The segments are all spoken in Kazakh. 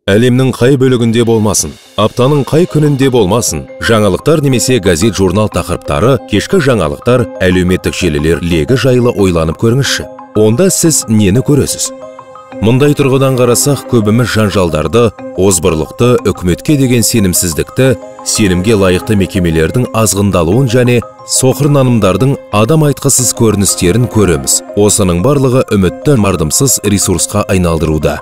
Әлемнің қай бөлігінде болмасын, аптаның қай күнінде болмасын, жаңалықтар немесе газет-журнал тақырыптары, кешкі жаңалықтар, әлеуметтік желілер легі жайлы ойланып көріңізші. Онда сіз нені көресіз? Мұндай тұрғыдан қарасақ, көбіміз жанжалдарды, озбырлықты, үкіметке деген сенімсіздікті, сенімге лайықты мекемелердің азғындалуын және соқыр нанымдардың адам айтқысыз көріністерін көреміз. Осының барлығы үмітті мардымсыз ресурсқа айналдыруда.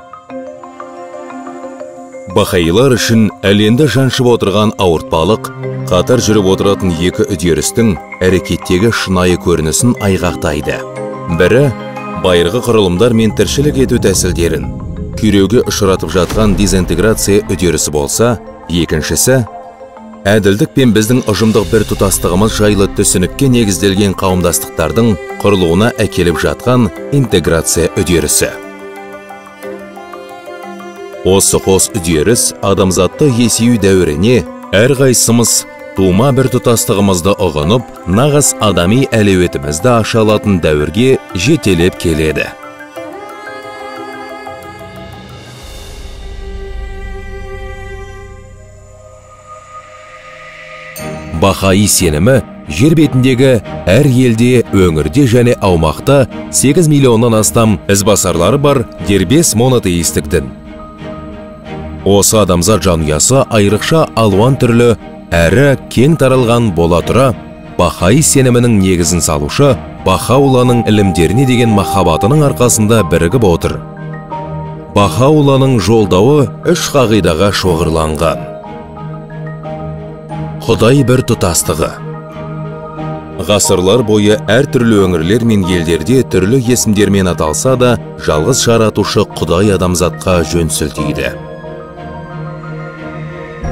Бахаилар үшін әлемді жаншып отырған ауыртпалық, қатар жүріп отыратын екі үдерістің әрекеттегі шынайы көрінісін айғақтайды. Бірі байырғы құрылымдар мен тіршілік ету тәсілдерін күйреуге ұшыратып жатқан дезинтеграция үдерісі болса, екіншісі әділдік пен біздің ұжымдық бір тұтастығымыз жайлы түсінікке негізделген қауымдастықтардың құрылуына әкеліп жатқан интеграция үдерісі. Осы қос үдеріс адамзатты есею дәуіріне әрқайсымыз тума бір тұтастығымызды ұғынып, нағыз адами әлеуетімізді аша алатын дәуірге жетелеп келеді. Бахаи сенімі жер бетіндегі әр елде, өңірде және аумақта 8 миллионнан астам ізбасарлары бар дербес монотеистік дін. Осы адамзат жанұясы айрықша алуан түрлі әрі кең таралған бола тұра, Бахаи сенімінің негізін салушы Бахаулланың ілімдеріне деген махаббатының арқасында бірігіп отыр. Бахаулланың жолдауы 3 қағидаға шоғырланған. Құдай бір тұтастығы. Ғасырлар бойы әртүрлі өңірлер мен елдерде түрлі есімдермен аталса да, жалғыз жаратушы Құдай адамзатқа жөн сілтейді.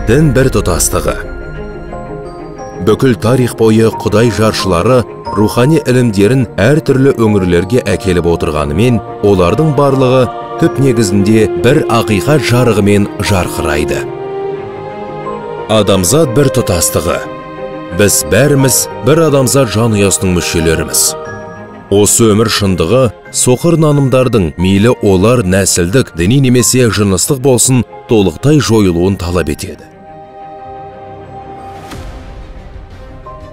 Дін бір тұтастығы. Бүкіл тарих бойы Құдай жаршылары рухани ілімдерін әртүрлі өңірлерге әкеліп отырғанымен, олардың барлығы түп негізінде бір ақиқат жарығымен жарқырайды. Адамзат бір тұтастығы. Біз бәріміз бір адамзат жанұясының мүшелеріміз. Осы өмір шындығы соқыр нанымдардың мейлі олар нәсілдік, діни немесе жыныстық болсын толықтай жойылуын талап етеді.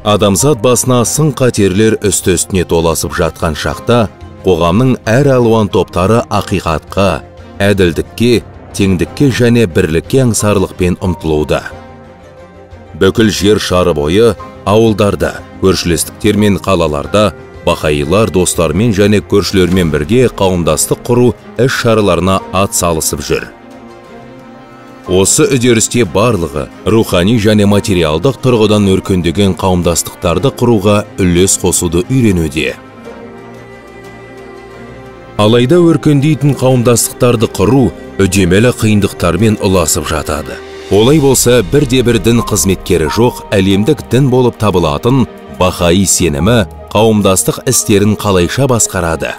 Адамзат басына сын қатерлер үсті-үстіне толасып жатқан шақта, қоғамның әр алуан топтары ақиқатқа, әділдікке, теңдікке және бірлікке аңсарлықпен ұмтылуда. Бүкіл жер шары бойы ауылдарда, көршілестіктер мен қалаларда Бахаилар достармен және көршілермен бірге қауымдастық құру іс-шараларына ат салысып жүр. Осы үдерісте барлығы рухани және материалдық тұрғыдан өркендеген қауымдастықтарды құруға үлес қосуды үйренуде. Алайда өркендейтін қауымдастықтарды құру үдемелі қиындықтармен ұласып жатады. Олай болса, бірде-бір дін қызметкері жоқ әлемдік дін болып табылатын Бахаи сенімі қауымдастық істерін қалайша басқарады?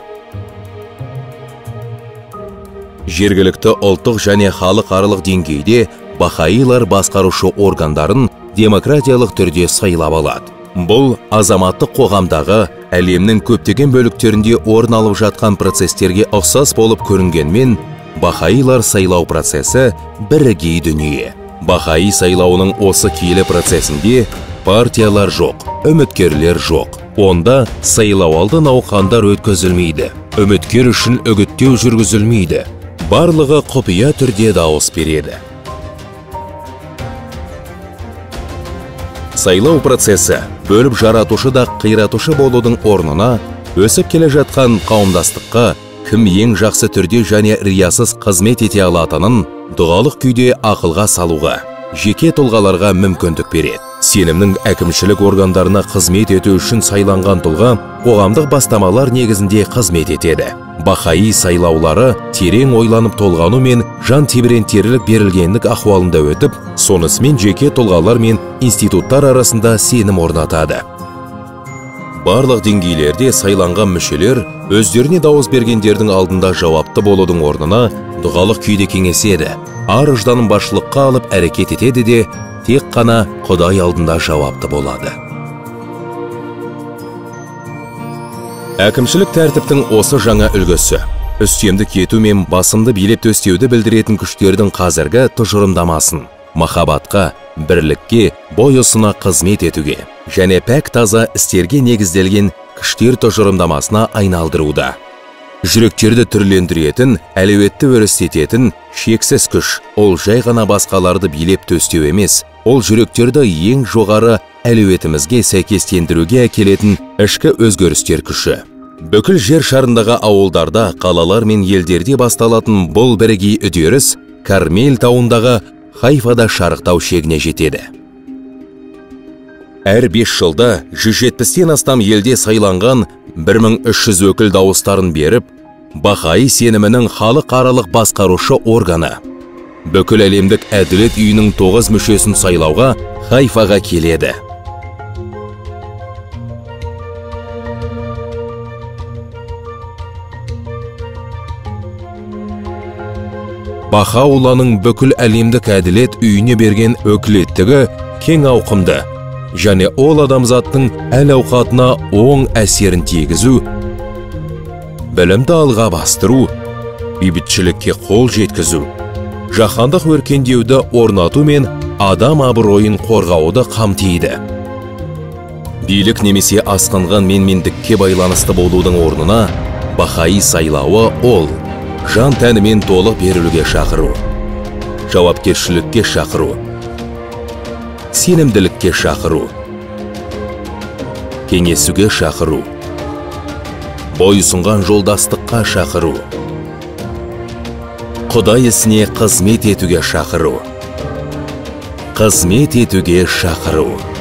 Жергілікті ұлттық және халықаралық деңгейде Бахаилар басқарушы органдарын демократиялық түрде сайлап алады. Бұл азаматтық қоғамдағы әлемнің көптеген бөліктерінде орын алып жатқан процестерге ұқсас болып көрінгенмен, Бахаилар сайлау процесі бірегей дүние. Бахаи сайлауының осы киелі процесінде партиялар жоқ, үміткерлер жоқ. Онда сайлауалды науқандар өткізілмейді, үміткер үшін үгіттеу жүргізілмейді. Барлығы құпия түрде дауыс береді. Сайлау процесі бөліп жаратушы да қиратушы болудың орнына өсіп келе жатқан қауымдастыққа кім ең жақсы түрде және риясыз қызмет ете алатынын дұғалық күйде ақылға салуға, жеке тұлғаларға мүмкіндік береді. Сенімнің әкімшілік органдарына қызмет ету үшін сайланған тұлға қоғамдық бастамалар негізінде қызмет етеді. Бахаи сайлаулары терең ойланып толғану мен жан тебірентерілік берілгендік ахуалында өтіп, сонысымен жеке тұлғалар мен институттар арасында сенім орнатады. Барлық деңгейлерде сайланған мүшелер өздеріне дауыс бергендердің алдында жауапты болудың орнына дұғалық күйде кеңеседі. Ар-ұжданын басшылыққа алып әрекет етеді де, тек қана Құдай алдында жауапты болады. Әкімшілік тәртіптің осы жаңа үлгісі үстемдік ету мен басымды билеп төстеуді білдіретін күштердің қазіргі тұжырымдамасын махаббатқа, бірлікке, бойұсына қызмет етуге және пәк таза істерге негізделген күштер тұжырымдамасына айналдыруда. Жүректерді түрлендіретін, әлеуетті өрістететін шексіз күш, ол жай ғана басқаларды билеп төстеу емес, ол жүректерді ең жоғары әлеуетімізге сәйкестендіруге әкелетін ішкі өзгерістер күші. Бүкіл жер шарындағы ауылдарда, қалалар мен елдерде басталатын бұл бірегей үдеріс Кармель тауындағы Хайфада шарықтау шегіне жетеді. Әр 5 жылда 170-тен астам елде сайланған 1300 өкіл дауыстарын беріп, Бахаи сенімінің халықаралық басқарушы органы. Бүкіл әлемдік әділет үйінің 9 мүшесін сайлауға Хайфаға келеді. Бахаулланың бүкіл әлемдік әділет үйіне берген өкілеттігі кең ауқымды, және ол адамзаттың әл-ауқатына оң әсерін тигізу, білімді алға бастыру, бейбітшілікке қол жеткізу, жаһандық өркендеуді орнату мен адам абыройын қорғауды қамтиды. Билік немесе асқынған менмендікке байланысты болудың орнына Бахаи сайлауы ол жан тәнімен толық берілуге шақыру, жауапкершілікке шақыру, сенімділікке шақыру, кеңесуге шақыру, бойұсынған жолдастыққа шақыру, Құдай ісіне қызмет етуге шақыру, қызмет етуге шақыру.